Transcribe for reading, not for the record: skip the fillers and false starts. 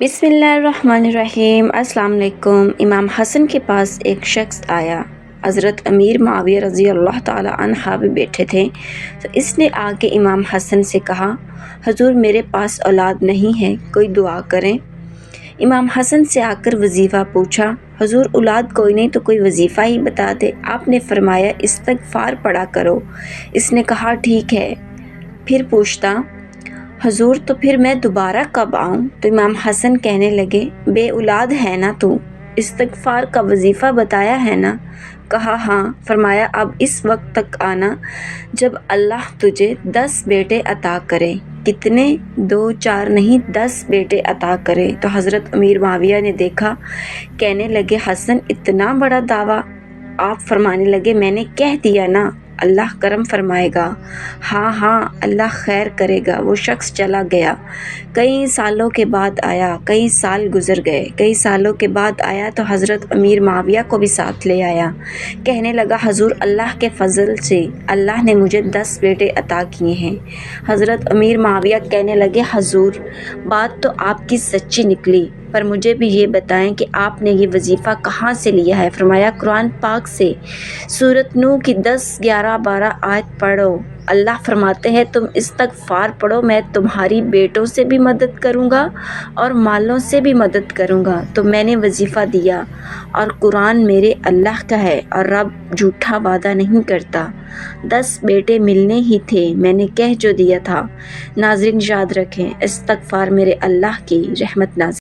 बिस्मिल्लाहिर्रहमानिर्रहीम। अस्सलाम वालेकुम। इमाम हसन के पास एक शख्स आया। हज़रत अमीर मुआविया रज़ी अल्लाह ताला अन्हा भी बैठे थे। तो इसने आके इमाम हसन से कहा, हुजूर मेरे पास औलाद नहीं है, कोई दुआ करें। इमाम हसन से आकर वजीफ़ा पूछा। हुजूर औलाद कोई नहीं तो कोई वजीफ़ा ही बता दे। आपने फरमाया इस्तग़फ़ार पढ़ा करो। इसने कहा ठीक है। फिर पूछता, हुजूर तो फिर मैं दोबारा कब आऊँ? तो इमाम हसन कहने लगे, बे औलाद है ना तू, इस्तग़फ़ार का वजीफ़ा बताया है ना? कहा हाँ। फरमाया अब इस वक्त तक आना जब अल्लाह तुझे 10 बेटे अता करे। कितने? 2 4 नहीं, 10 बेटे अता करे। तो हज़रत अमीर मुआविया ने देखा, कहने लगे हसन इतना बड़ा दावा? आप फरमाने लगे मैंने कह दिया ना, अल्लाह करम फरमाएगा। हाँ हाँ, अल्लाह खैर करेगा। वो शख्स चला गया। कई सालों के बाद आया। कई साल गुजर गए। कई सालों के बाद आया तो हज़रत अमीर मुआविया को भी साथ ले आया। कहने लगा, हुजूर अल्लाह के फ़ज़ल से अल्लाह ने मुझे 10 बेटे अता किए हैं। हज़रत अमीर मुआविया कहने लगे, हुजूर बात तो आपकी सच्ची निकली, पर मुझे भी ये बताएं कि आपने ये वजीफ़ा कहाँ से लिया है? फरमाया कुरान पाक से, सूरत नूह की 10 11 12 आयत पढ़ो। अल्लाह फरमाते हैं तुम इस्तग़फ़ार पढ़ो, मैं तुम्हारी बेटों से भी मदद करूँगा और मालों से भी मदद करूँगा। तो मैंने वजीफ़ा दिया और कुरान मेरे अल्लाह का है और रब झूठा वादा नहीं करता। 10 बेटे मिलने ही थे, मैंने कह जो दिया था। नाज़रीन याद रखें, इस्तग़फ़ार मेरे अल्लाह की रहमत नाज़िल